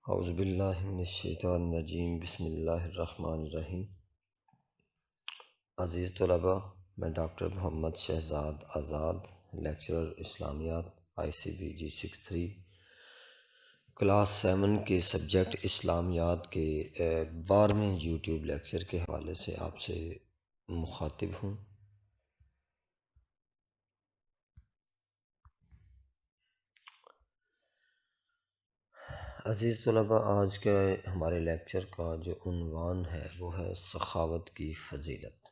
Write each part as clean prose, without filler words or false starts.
اعوذ باللہ من الشیطان الرجیم، بسم اللہ الرحمن الرحیم۔ عزیز طلباء، میں ڈاکٹر محمد شہزاد آزاد، لیکچرر اسلامیات ICBG63 کلاس 7 کے سبجیکٹ اسلامیات کے 12ویں یوٹیوب لیکچر کے حوالے سے آپ سے مخاطب ہوں۔ عزیز طلباء، آج کے ہمارے لیکچر کا جو عنوان ہے وہ ہے سخاوت کی فضیلت۔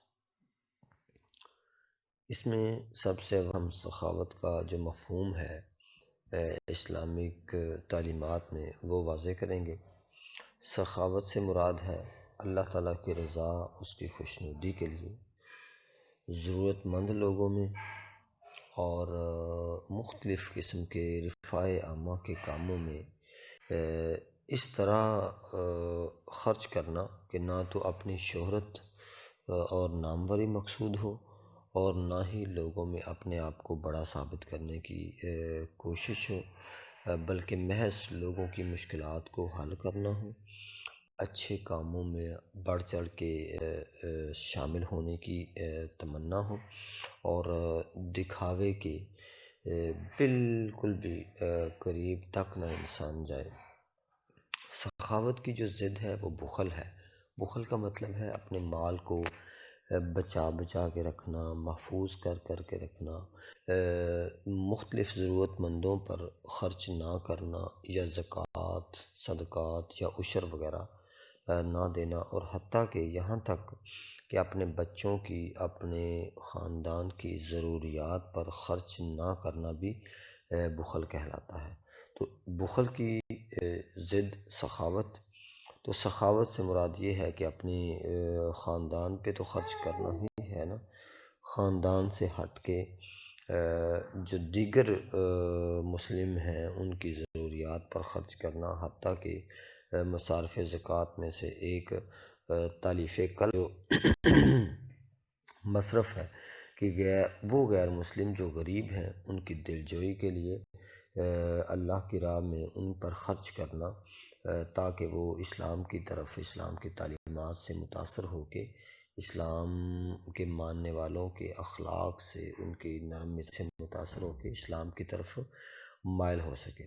اس میں سب سے اہم سخاوت کا جو مفہوم ہے اسلامک تعلیمات میں وہ واضح کریں گے۔ سخاوت سے مراد ہے اللہ تعالیٰ کی رضا، اس کی خوشنودی کے لیے ضرورت مند لوگوں میں اور مختلف قسم کے رفاع عامہ کے کاموں میں اس طرح خرچ کرنا کہ نہ تو اپنی شہرت اور ناموری مقصود ہو اور نہ ہی لوگوں میں اپنے آپ کو بڑا ثابت کرنے کی کوشش ہو، بلکہ محض لوگوں کی مشکلات کو حل کرنا ہو، اچھے کاموں میں بڑھ چڑھ کے شامل ہونے کی تمنا ہو اور دکھاوے کے بالکل بھی قریب تک نہ انسان جائے۔ سخاوت کی جو ضد ہے وہ بخل ہے۔ بخل کا مطلب ہے اپنے مال کو بچا کے رکھنا، محفوظ کر کے رکھنا، مختلف ضرورت مندوں پر خرچ نہ کرنا یا زکوٰۃ، صدقات یا عشر وغیرہ نہ دینا، اور حتیٰ کہ یہاں تک کہ اپنے بچوں کی، اپنے خاندان کی ضروریات پر خرچ نہ کرنا بھی بخل کہلاتا ہے۔ تو بخل کی ضد سخاوت۔ تو سخاوت سے مراد یہ ہے کہ اپنی خاندان پہ تو خرچ کرنا ہی ہے نا، خاندان سے ہٹ کے جو دیگر مسلم ہیں ان کی ضروریات پر خرچ کرنا، حتیٰ کہ مصارف زکوٰۃ میں سے ایک تالیف قلب جو مصرف ہے کہ وہ غیر مسلم جو غریب ہیں ان کی دلجوئی کے لیے اللہ کی راہ میں ان پر خرچ کرنا، تاکہ وہ اسلام کی طرف، اسلام کی تعلیمات سے متاثر ہو کے اسلام کے ماننے والوں کے اخلاق سے، ان کی نرمی سے متاثر ہو کے اسلام کی طرف مائل ہو سکے۔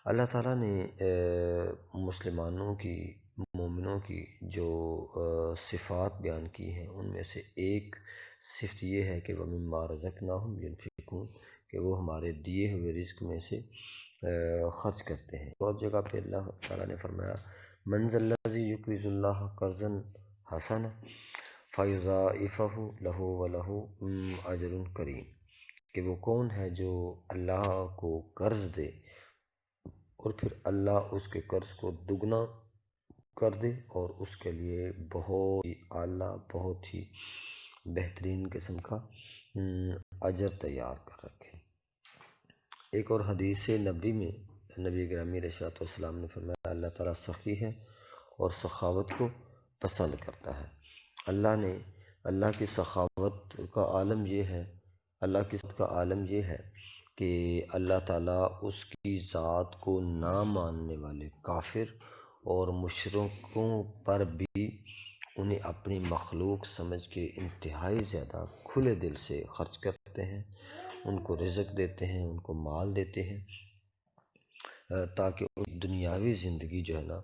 اللہ تعالیٰ نے مسلمانوں کی، مومنوں کی جو صفات بیان کی ہیں ان میں سے ایک صفت یہ ہے کہ وَمِمَّا رَزَقْنَاهُمْ يُنْفِقُونَ، کہ وہ ہمارے دیے ہوئے رزق میں سے خرچ کرتے ہیں۔ اور جگہ پہ اللہ تعالیٰ نے فرمایا مَنْ ذَا الَّذِي يُقْرِضُ اللَّهَ قَرْضًا حَسَنًا فَيُضَاعِفَهُ لَهُ وَلَهُ أَجْرٌ كَرِيمٌ، کہ وہ کون ہے جو اللہ کو قرض دے اور پھر اللہ اس کے قرض کو دگنا کر دے اور اس کے لیے بہت ہی اعلیٰ، بہت ہی بہترین قسم کا اجر تیار کر رکھے۔ ایک اور حدیث نبی میں نبی گرامی علیہ الصلوۃ والسلام نے فرمایا اللہ تعالیٰ سخی ہے اور سخاوت کو پسند کرتا ہے۔ اللہ کی سخاوت کا عالم یہ ہے، اللہ کی سخاوت کا عالم یہ ہے کہ اللہ تعالیٰ اس کی ذات کو نہ ماننے والے کافر اور مشرکوں پر بھی انہیں اپنی مخلوق سمجھ کے انتہائی زیادہ کھلے دل سے خرچ کرتے ہیں، ان کو رزق دیتے ہیں، ان کو مال دیتے ہیں، تاکہ ان دنیاوی زندگی جو ہے نا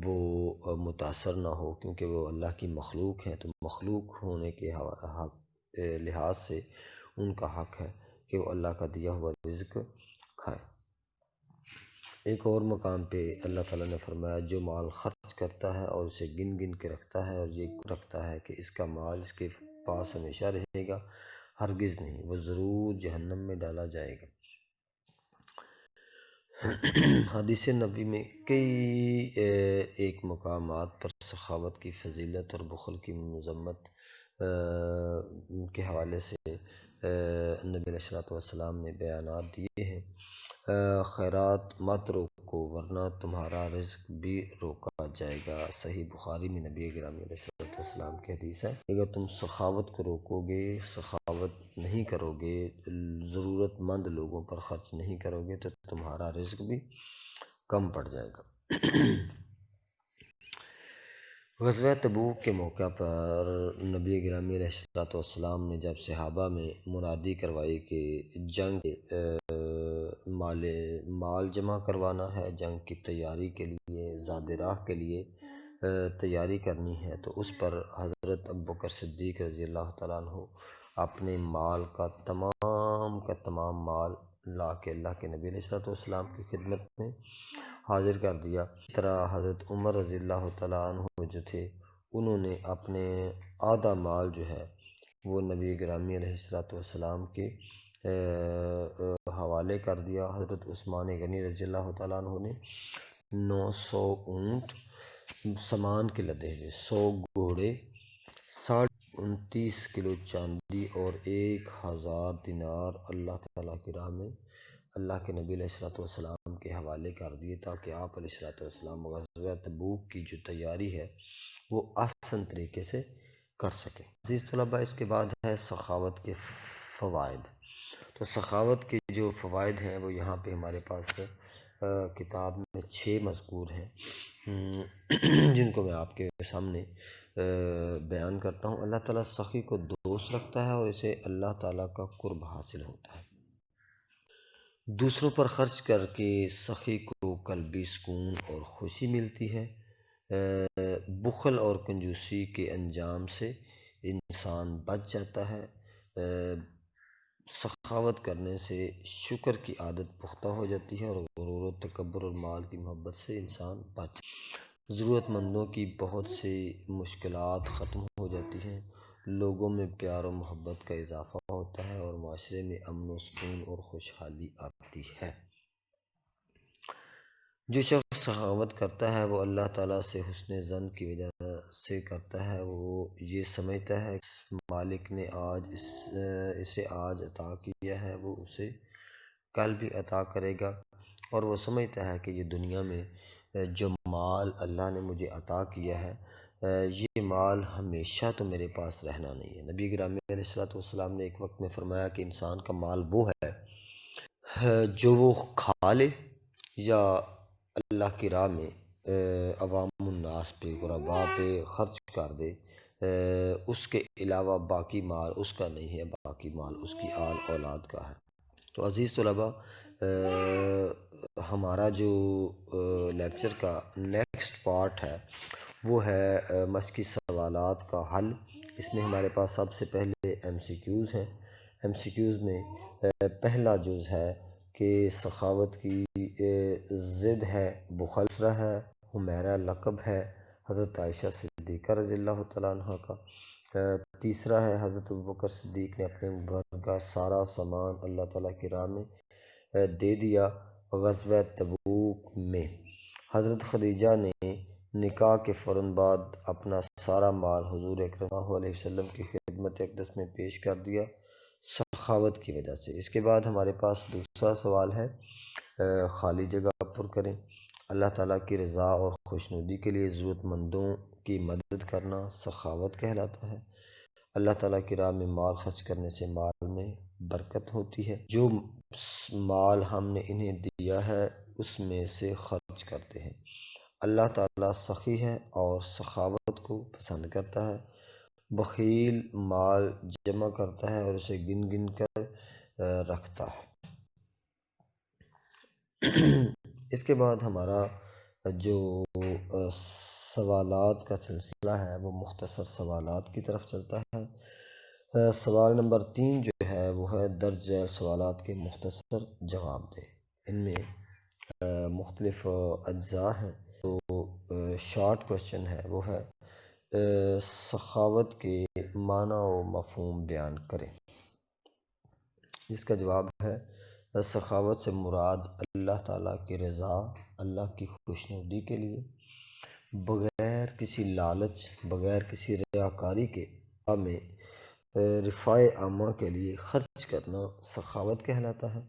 وہ متاثر نہ ہو، کیونکہ وہ اللہ کی مخلوق ہیں، تو مخلوق ہونے کے لحاظ سے ان کا حق ہے کہ وہ اللہ کا دیا ہوا رزق کھائیں۔ ایک اور مقام پہ اللہ تعالیٰ نے فرمایا جو مال خرچ کرتا ہے اور اسے گن گن کے رکھتا ہے اور یہ رکھتا ہے کہ اس کا مال اس کے پاس ہمیشہ رہے گا، ہرگز نہیں، وہ ضرور جہنم میں ڈالا جائے گا۔ حدیث نبی میں کئی ایک مقامات پر سخاوت کی فضیلت اور بخل کی مذمت کے حوالے سے نبی علیہ الصلوۃ والسلام نے بیانات دیے ہیں۔ خیرات مت روکو ورنہ تمہارا رزق بھی روکا جائے گا۔ صحیح بخاری میں نبی گرامی علیہ الصلوۃ والسلام کی حدیث ہے، اگر تم سخاوت کو روکو گے، سخاوت نہیں کرو گے، ضرورت مند لوگوں پر خرچ نہیں کرو گے تو تمہارا رزق بھی کم پڑ جائے گا۔ غزوہ تبوک کے موقع پر نبی گرامی علیہ الصلوۃ والسلام نے جب صحابہ میں منادی کروائی کہ جنگ مال جمع کروانا ہے، جنگ کی تیاری کے لیے، زاد راہ کے لیے تیاری کرنی ہے، تو اس پر حضرت ابوبکر صدیق رضی اللہ تعالیٰ عنہ اپنے مال کا تمام مال لا کے اللہ کے نبی علیہ الصلوۃ والسلام کی خدمت میں حاضر کر دیا۔ اس طرح حضرت عمر رضی اللہ تعالیٰ عنہ جو تھے، انہوں نے اپنے آدھا مال جو ہے وہ نبی گرامی علیہ الصلوۃ والسلام کے حوالے کر دیا۔ حضرت عثمان غنی رضی اللہ تعالیٰ عنہ نے 900 اونٹ سامان کے لدے ہوئے، 100 گھوڑے، 29 کلو چاندی اور 1000 دینار اللہ تعالیٰ کی راہ میں اللہ کے نبی علیہ الصلوۃ والسلام کے حوالے کر دیے، تاکہ آپ علیہ الصلوۃ والسلام غزوہ تبوک کی جو تیاری ہے وہ آسان طریقے سے کر سکیں۔ عزیز طلباء، اس کے بعد ہے سخاوت کے فوائد۔ تو سخاوت کے جو فوائد ہیں وہ یہاں پہ ہمارے پاس کتاب میں 6 مذکور ہیں، جن کو میں آپ کے سامنے بیان کرتا ہوں۔ اللہ تعالیٰ سخی کو دوست رکھتا ہے اور اسے اللہ تعالیٰ کا قرب حاصل ہوتا ہے۔ دوسروں پر خرچ کر کے سخی کو قلبی سکون اور خوشی ملتی ہے۔ بخل اور کنجوسی کے انجام سے انسان بچ جاتا ہے۔ سخاوت کرنے سے شکر کی عادت پختہ ہو جاتی ہے اور غرور و تکبر اور مال کی محبت سے انسان بچ ضرورت مندوں کی بہت سی مشکلات ختم ہو جاتی ہیں، لوگوں میں پیار و محبت کا اضافہ ہوتا ہے اور معاشرے میں امن و سکون اور خوشحالی آتی ہے۔ جو شخص سخاوت کرتا ہے وہ اللہ تعالیٰ سے حسن ظن کی وجہ سے کرتا ہے۔ وہ یہ سمجھتا ہے کہ مالک نے اسے آج عطا کیا ہے، وہ اسے کل بھی عطا کرے گا، اور وہ سمجھتا ہے کہ یہ دنیا میں جو مال اللہ نے مجھے عطا کیا ہے، یہ مال ہمیشہ تو میرے پاس رہنا نہیں ہے۔ نبی گرامی علیہ الصلوۃ والسلام نے ایک وقت میں فرمایا کہ انسان کا مال وہ ہے جو وہ کھا لے یا اللہ کی راہ میں عوام الناس پہ، غرباء پہ خرچ کر دے، اس کے علاوہ باقی مال اس کا نہیں ہے، باقی مال اس کی آل اولاد کا ہے۔ تو عزیز طلباء، ہمارا جو لیکچر کا نیکسٹ پارٹ ہے وہ ہے مشقی سوالات کا حل۔ اس میں ہمارے پاس سب سے پہلے MCQs ہیں۔ MCQs میں پہلا جز ہے کہ سخاوت کی ضد ہے بخل، دوسرا ہے حمیرہ لقب ہے حضرت عائشہ صدیقہ رضی اللہ تعالیٰ عنہ کا، تیسرا ہے حضرت ابوبکر صدیق نے اپنے گھر کا سارا سامان اللہ تعالیٰ کی راہ میں دے دیا۔ غزوہ تبوک میں حضرت خدیجہ نے نکاح کے فوراً بعد اپنا سارا مال حضور اکرم صلی اللہ علیہ وسلم کی خدمت اقدس میں پیش کر دیا سخاوت کی وجہ سے۔ اس کے بعد ہمارے پاس دوسرا سوال ہے، خالی جگہ پر کریں۔ اللہ تعالیٰ کی رضا اور خوشنودی کے لیے ضرورت مندوں کی مدد کرنا سخاوت کہلاتا ہے۔ اللہ تعالیٰ کی راہ میں مال خرچ کرنے سے مال میں برکت ہوتی ہے۔ جو مال ہم نے انہیں دیا ہے اس میں سے خرچ کرتے ہیں۔ اللہ تعالیٰ سخی ہے اور سخاوت کو پسند کرتا ہے۔ بخیل مال جمع کرتا ہے اور اسے گن گن کر رکھتا ہے۔ اس کے بعد ہمارا جو سوالات کا سلسلہ ہے وہ مختصر سوالات کی طرف چلتا ہے۔ سوال نمبر 3 جو ہے وہ ہے درج ذیل سوالات کے مختصر جواب دیں۔ ان میں مختلف اجزاء ہیں، تو شارٹ کوشچن ہے وہ ہے سخاوت کے معنی و مفہوم بیان کریں، جس کا جواب ہے سخاوت سے مراد اللہ تعالیٰ کی رضا، اللہ کی خوشنودی کے لیے بغیر کسی لالچ، بغیر کسی ریاکاری کے میں رفاع عامہ کے لیے خرچ کرنا سخاوت کہلاتا ہے۔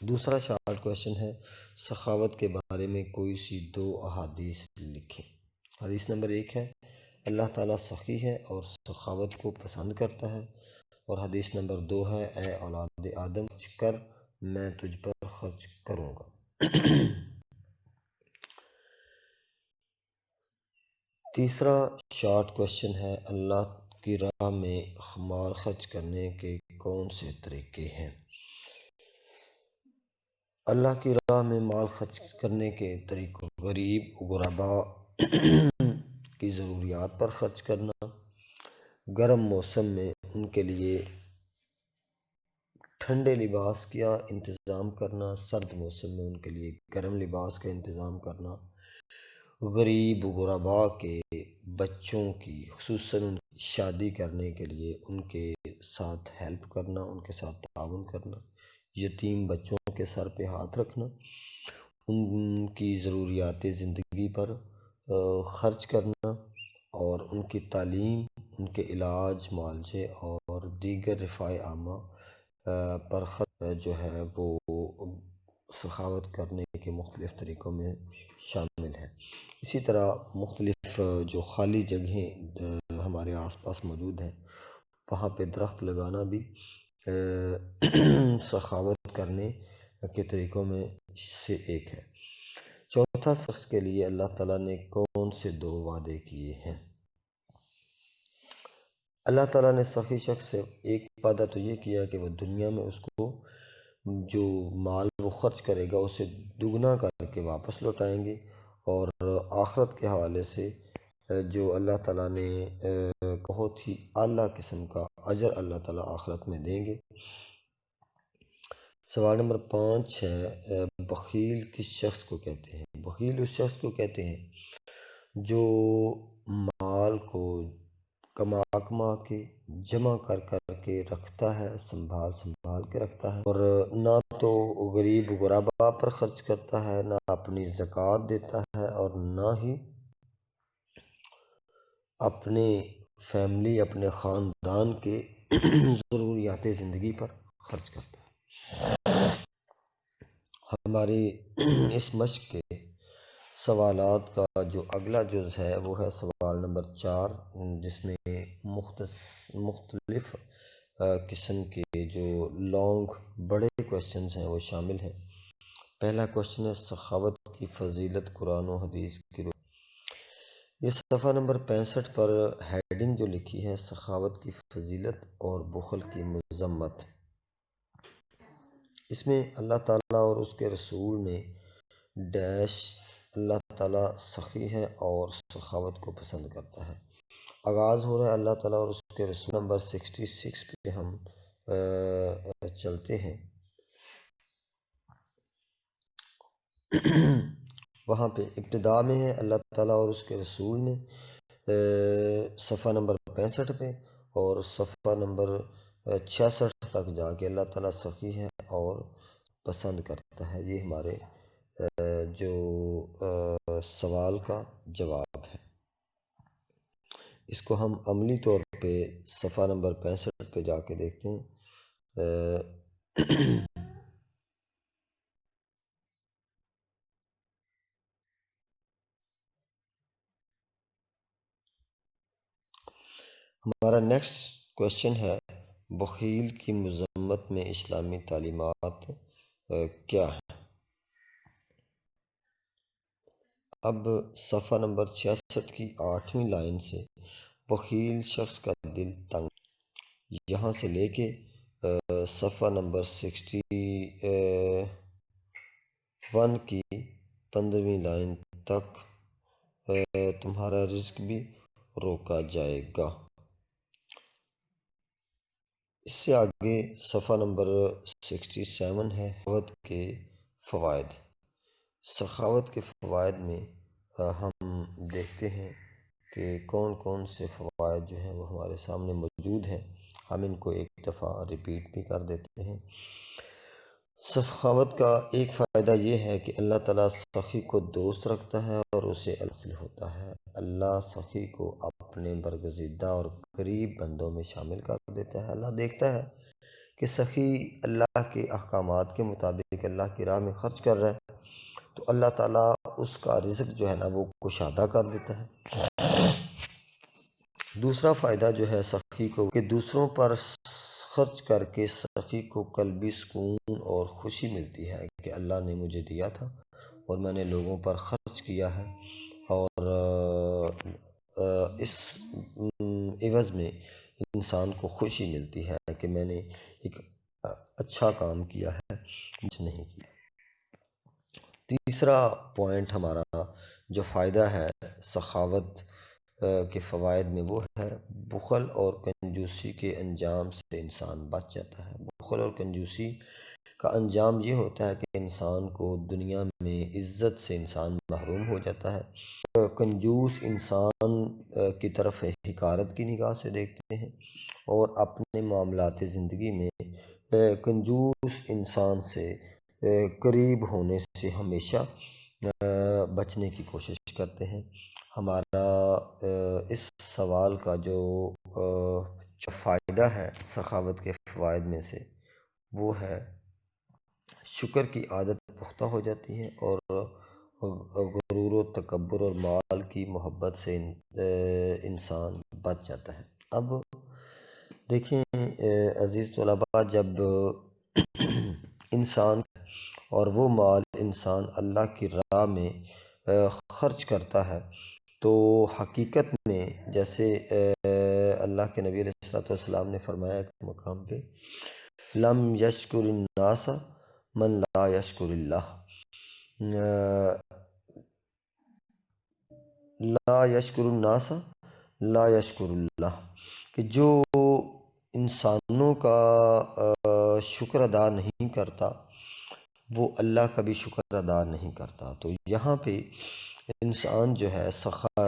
دوسرا شارٹ کوشچن ہے سخاوت کے بارے میں کوئی سی 2 احادیث لکھیں۔ حدیث نمبر 1 ہے اللہ تعالیٰ سخی ہے اور سخاوت کو پسند کرتا ہے، اور حدیث نمبر 2 ہے اے اولاد آدم خرچ کر میں تجھ پر خرچ کروں گا۔ تیسرا شارٹ کویشچن ہے، اللہ کی راہ میں مال خرچ کرنے کے کون سے طریقے ہیں؟ اللہ کی راہ میں مال خرچ کرنے کے طریقوں: غریب غرباء کی ضروریات پر خرچ کرنا، گرم موسم میں ان کے لیے ٹھنڈے لباس کا انتظام کرنا، سرد موسم میں ان کے لیے گرم لباس کا انتظام کرنا، غریب غرباء کے بچوں کی خصوصاً شادی کرنے کے لیے ان کے ساتھ ہیلپ کرنا، ان کے ساتھ تعاون کرنا، یتیم بچوں کے سر پہ ہاتھ رکھنا، ان کی ضروریات زندگی پر خرچ کرنا، اور ان کی تعلیم، ان کے علاج معالجے اور دیگر رفاہ عامہ پر خرچ جو ہے وہ سخاوت کرنے کے مختلف طریقوں میں شامل ہے۔ اسی طرح مختلف جو خالی جگہیں ہمارے آس پاس موجود ہیں وہاں پہ درخت لگانا بھی سخاوت کرنے کے طریقوں میں سے ایک ہے۔ چوتھا، شخص کے لیے اللہ تعالیٰ نے کون سے 2 وعدے کیے ہیں؟ اللہ تعالیٰ نے سخی شخص سے ایک وعدہ تو یہ کیا کہ وہ دنیا میں اس کو جو مال وہ خرچ کرے گا اسے دگنا کر کے واپس لوٹائیں گے، اور آخرت کے حوالے سے جو اللہ تعالیٰ نے بہت ہی اعلیٰ قسم کا اجر اللہ تعالیٰ آخرت میں دیں گے۔ سوال نمبر 5 ہے، بخیل کس شخص کو کہتے ہیں؟ بخیل اس شخص کو کہتے ہیں جو مال کو کما کے جمع کر کے رکھتا ہے، سنبھال کے رکھتا ہے، اور نہ تو غریب غرباء پر خرچ کرتا ہے، نہ اپنی زکوٰۃ دیتا ہے، اور نہ ہی اپنے فیملی، اپنے خاندان کے ضروریات زندگی پر خرچ کرتا ہے۔ ہماری اس مشق کے سوالات کا جو اگلا جز ہے وہ ہے سوال نمبر 4، جس میں مختلف قسم کے جو لانگ بڑے کویشچنز ہیں وہ شامل ہیں۔ پہلا کویشچن ہے، سخاوت کی فضیلت قرآن و حدیث کی یہ صفحہ نمبر 65 پر ہیڈنگ جو لکھی ہے، سخاوت کی فضیلت اور بخل کی مذمت، اس میں اللہ تعالیٰ اور اس کے رسول نے اللہ تعالیٰ سخی ہے اور سخاوت کو پسند کرتا ہے۔ آغاز ہو رہا ہے اللہ تعالیٰ اور اس کے رسول نمبر 66 پہ ہم چلتے ہیں۔ وہاں پہ ابتدا میں ہے اللہ تعالیٰ اور اس کے رسول نے، صفحہ نمبر 65 پہ، اور صفحہ نمبر 66 تک جا کے اللہ تعالیٰ سخی ہے اور پسند کرتا ہے۔ یہ ہمارے جو سوال کا جواب ہے۔ اس کو ہم عملی طور پہ صفحہ نمبر 65 پہ جا کے دیکھتے ہیں۔ ہمارا نیکسٹ کویشچن ہے، بخیل کی مذمت میں اسلامی تعلیمات کیا ہیں؟ اب صفحہ نمبر 66 کی 8ویں لائن سے، بخیل شخص کا دل تنگ، یہاں سے لے کے صفحہ نمبر 61 کی 15ویں لائن تک تمہارا رزق بھی روکا جائے گا۔ اس سے آگے صفحہ نمبر 67 ہے، سخاوت کے فوائد۔ سخاوت کے فوائد میں ہم دیکھتے ہیں کہ کون کون سے فوائد جو ہیں وہ ہمارے سامنے موجود ہیں۔ ہم ان کو ایک دفعہ ریپیٹ بھی کر دیتے ہیں۔ سخاوت کا ایک فائدہ یہ ہے کہ اللہ تعالیٰ سخی کو دوست رکھتا ہے اور اسے حاصل ہوتا ہے۔ اللہ سخی کو اپنے برگزیدہ اور قریب بندوں میں شامل کر دیتا ہے۔ اللہ دیکھتا ہے کہ سخی اللہ کے احکامات کے مطابق اللہ کی راہ میں خرچ کر رہا ہے، تو اللہ تعالیٰ اس کا رزق جو ہے نا وہ کشادہ کر دیتا ہے۔ دوسرا فائدہ جو ہے سخی کو کہ دوسروں پر خرچ کر کے سخی کو قلبی سکون اور خوشی ملتی ہے کہ اللہ نے مجھے دیا تھا اور میں نے لوگوں پر خرچ کیا ہے، اور اس عوض میں انسان کو خوشی ملتی ہے کہ میں نے ایک اچھا کام کیا ہے، کچھ نہیں کیا۔ تیسرا پوائنٹ ہمارا جو فائدہ ہے سخاوت کے فوائد میں، وہ ہے بخل اور کنجوسی کے انجام سے انسان بچ جاتا ہے۔ بخل اور کنجوسی کا انجام یہ ہوتا ہے کہ انسان کو دنیا میں عزت سے انسان محروم ہو جاتا ہے۔ کنجوس انسان کی طرف حقارت کی نگاہ سے دیکھتے ہیں، اور اپنے معاملات زندگی میں کنجوس انسان سے قریب ہونے سے ہمیشہ بچنے کی کوشش کرتے ہیں۔ ہمارا اس سوال کا جو فائدہ ہے سخاوت کے فوائد میں سے، وہ ہے شکر کی عادت پختہ ہو جاتی ہے، اور غرور و تکبر اور مال کی محبت سے انسان بچ جاتا ہے۔ اب دیکھیں عزیز طلباء، جب انسان اور وہ مال انسان اللہ کی راہ میں خرچ کرتا ہے، تو حقیقت میں جیسے اللہ کے نبی علیہ السلام نے فرمایا ایک مقام پہ، لم یشکر الناس من لا یشکر اللہ، لا یشکر الناس لا یشکر اللہ، کہ جو انسانوں کا شکر ادا نہیں کرتا، وہ اللہ کا بھی شکر ادا نہیں کرتا۔ تو یہاں پہ انسان جو ہے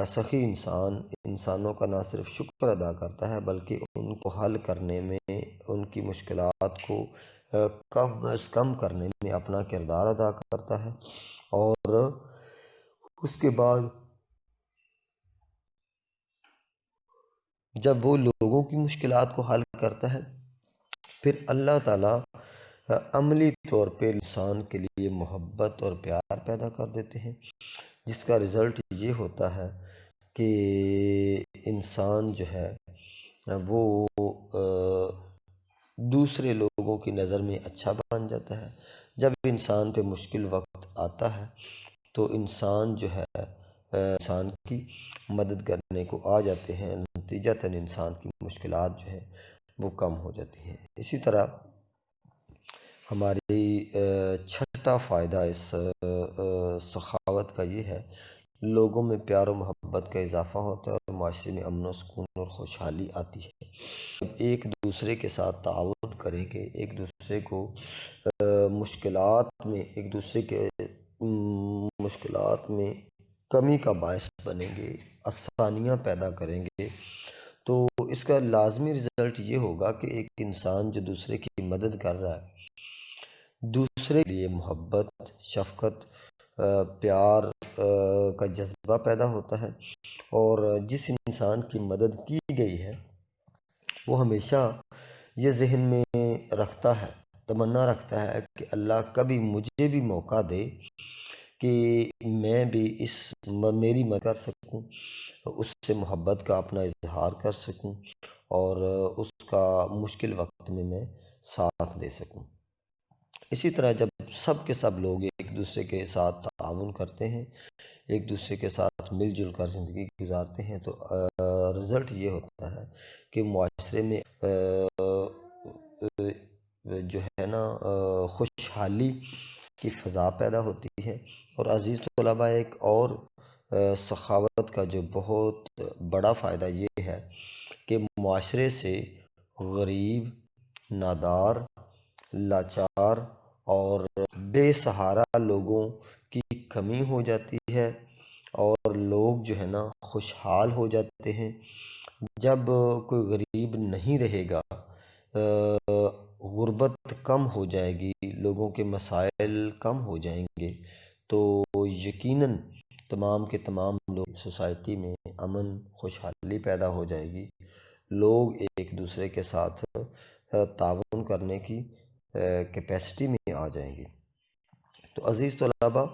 سخی انسان انسانوں کا نہ صرف شکر ادا کرتا ہے، بلکہ ان کو حل کرنے میں، ان کی مشکلات کو کم از کم کرنے میں اپنا کردار ادا کرتا ہے، اور اس کے بعد جب وہ لوگوں کی مشکلات کو حل کرتا ہے، پھر اللہ تعالیٰ عملی طور پہ انسان کے لیے محبت اور پیار پیدا کر دیتے ہیں، جس کا رزلٹ یہ ہوتا ہے کہ انسان جو ہے وہ دوسرے لوگوں کی نظر میں اچھا بن جاتا ہے۔ جب انسان پہ مشکل وقت آتا ہے تو انسان جو ہے انسان کی مدد کرنے کو آ جاتے ہیں، نتیجتاً انسان کی مشکلات جو ہیں وہ کم ہو جاتی ہیں۔ اسی طرح ہماری چھٹا فائدہ اس سخاوت کا یہ ہے، لوگوں میں پیار و محبت کا اضافہ ہوتا ہے، اور معاشرے میں امن و سکون اور خوشحالی آتی ہے۔ جب ایک دوسرے کے ساتھ تعاون کریں گے، ایک دوسرے کو ایک دوسرے کے مشکلات میں کمی کا باعث بنیں گے، آسانیاں پیدا کریں گے، تو اس کا لازمی رزلٹ یہ ہوگا کہ ایک انسان جو دوسرے کی مدد کر رہا ہے، دوسرے کے لیے محبت، شفقت، پیار کا جذبہ پیدا ہوتا ہے، اور جس انسان کی مدد کی گئی ہے وہ ہمیشہ یہ ذہن میں رکھتا ہے، تمنا رکھتا ہے کہ اللہ کبھی مجھے بھی موقع دے کہ میں بھی میری مدد کر سکوں، اس سے محبت کا اپنا اظہار کر سکوں، اور اس کا مشکل وقت میں ساتھ دے سکوں۔ اسی طرح جب سب کے سب لوگ ایک دوسرے کے ساتھ تعاون کرتے ہیں، ایک دوسرے کے ساتھ مل جل کر زندگی گزارتے ہیں، تو رزلٹ یہ ہوتا ہے کہ معاشرے میں جو ہے نا خوشحالی کی فضا پیدا ہوتی ہے۔ اور عزیز طلباء، ایک اور سخاوت کا جو بہت بڑا فائدہ یہ ہے کہ معاشرے سے غریب، نادار، لاچار اور بے سہارا لوگوں کی کمی ہو جاتی ہے، اور لوگ جو ہے نا خوشحال ہو جاتے ہیں۔ جب کوئی غریب نہیں رہے گا، غربت کم ہو جائے گی، لوگوں کے مسائل کم ہو جائیں گے، تو یقیناً تمام کے تمام لوگ سوسائٹی میں امن، خوشحالی پیدا ہو جائے گی، لوگ ایک دوسرے کے ساتھ تعاون کرنے کی کیپیسٹی میں آ جائیں گے۔ تو عزیز طلباء،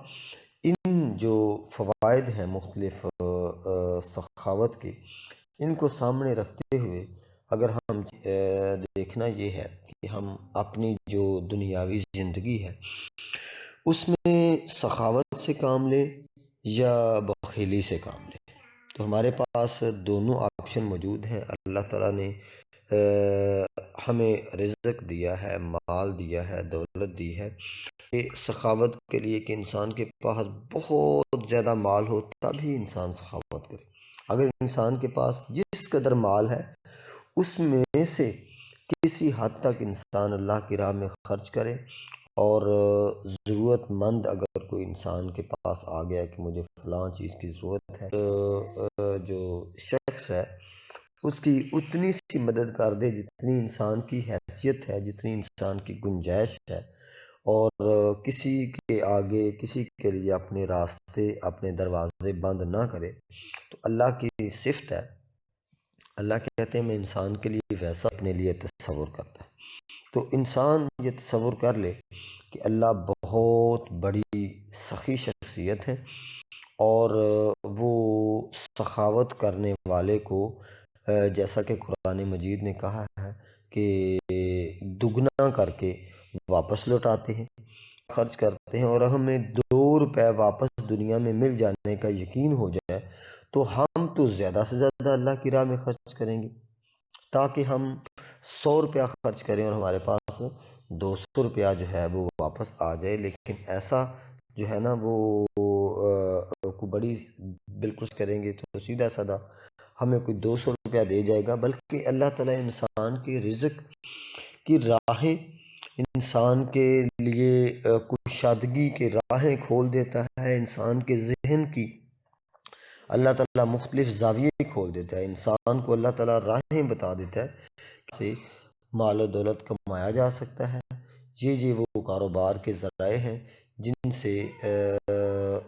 ان جو فوائد ہیں مختلف سخاوت کے، ان کو سامنے رکھتے ہوئے اگر ہم دیکھنا یہ ہے کہ ہم اپنی جو دنیاوی زندگی ہے اس میں سخاوت سے کام لیں یا بخیلی سے کام لیں۔ تو ہمارے پاس دونوں آپشن موجود ہیں۔ اللہ تعالیٰ نے ہمیں رزق دیا ہے، مال دیا ہے، دولت دی ہے، یہ سخاوت کے لیے کہ انسان کے پاس بہت زیادہ مال ہو تبھی انسان سخاوت کرے۔ اگر انسان کے پاس جس قدر مال ہے اس میں سے کسی حد تک انسان اللہ کی راہ میں خرچ کرے، اور ضرورت مند اگر کوئی انسان کے پاس آ گیا کہ مجھے فلاں چیز کی ضرورت ہے، تو جو شخص ہے اس کی اتنی سی مدد کر دے جتنی انسان کی حیثیت ہے، جتنی انسان کی گنجائش ہے، اور کسی کے آگے کسی کے لیے اپنے راستے اپنے دروازے بند نہ کرے، تو اللہ کی صفت ہے۔ اللہ کہتے ہیں میں انسان کے لیے ویسا اپنے لیے تصور کرتا ہے۔ تو انسان یہ تصور کر لے کہ اللہ بہت بڑی سخی شخصیت ہے، اور وہ سخاوت کرنے والے کو جیسا کہ قرآن مجید نے کہا ہے کہ دگنا کر کے واپس لوٹاتے ہیں، خرچ کرتے ہیں، اور ہمیں 2 روپے واپس دنیا میں مل جانے کا یقین ہو جائے تو ہم تو زیادہ سے زیادہ اللہ کی راہ میں خرچ کریں گے، تاکہ ہم 100 روپیہ خرچ کریں اور ہمارے پاس 200 روپیہ جو ہے وہ واپس آ جائے۔ لیکن ایسا جو ہے نا وہ کو بڑی بالکل کریں گے تو سیدھا سادہ ہمیں کوئی 200 روپیہ دے جائے گا، بلکہ اللہ تعالیٰ انسان کے رزق کی راہیں، انسان کے لیے کشادگی کے راہیں کھول دیتا ہے، انسان کے ذہن کی اللہ تعالیٰ مختلف زاویے کھول دیتا ہے، انسان کو اللہ تعالیٰ راہیں بتا دیتا ہے سے مال و دولت کمایا جا سکتا ہے۔ یہ وہ کاروبار کے ذرائع ہیں جن سے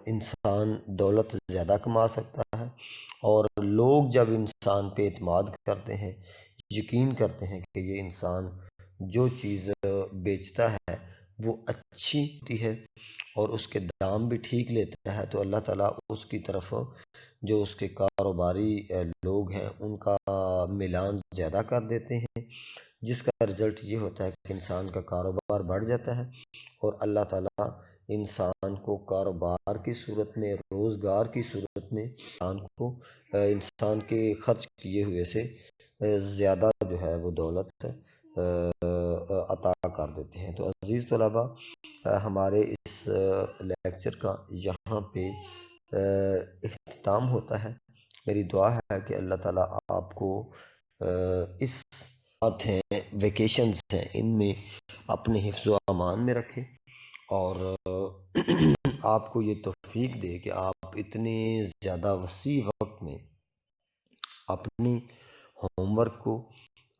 انسان دولت زیادہ کما سکتا ہے، اور لوگ جب انسان پہ اعتماد کرتے ہیں، یقین کرتے ہیں کہ یہ انسان جو چیز بیچتا ہے وہ اچھی ہوتی ہے اور اس کے دام بھی ٹھیک لیتا ہے، تو اللہ تعالیٰ اس کی طرف جو اس کے کاروباری لوگ ہیں ان کا ملان زیادہ کر دیتے ہیں، جس کا رزلٹ یہ ہوتا ہے کہ انسان کا کاروبار بڑھ جاتا ہے، اور اللہ تعالیٰ انسان کو کاروبار کی صورت میں، روزگار کی صورت میں انسان کے خرچ کیے ہوئے سے زیادہ جو ہے وہ دولت عطا کر دیتے ہیں۔ تو عزیز طلباء، ہمارے اس لیکچر کا یہاں پہ اختتام ہوتا ہے۔ میری دعا ہے کہ اللہ تعالیٰ آپ کو اس بات ہیں ویکیشنز ہیں ان میں اپنے حفظ و امان میں رکھے، اور آپ کو یہ توفیق دے کہ آپ اتنے زیادہ وسیع وقت میں اپنی ہوم ورک کو،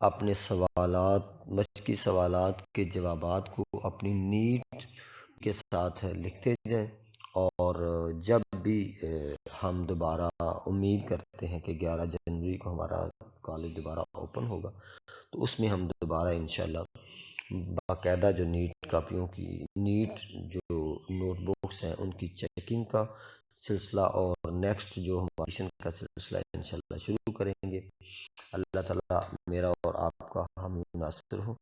اپنے سوالات، مشقی سوالات کے جوابات کو اپنی نیٹ کے ساتھ لکھتے جائیں، اور جب بھی ہم دوبارہ امید کرتے ہیں کہ 11 جنوری کو ہمارا کالج دوبارہ اوپن ہوگا، تو اس میں ہم دوبارہ انشاءاللہ باقاعدہ جو نیٹ کاپیوں کی، نیٹ جو نوٹ بکس ہیں ان کی چیکنگ کا سلسلہ اور نیکسٹ جو ہم ایڈمیشن کا سلسلہ انشاءاللہ شروع کریں گے۔ اللہ تعالیٰ میرا اور آپ کا حامی ناصر ہو۔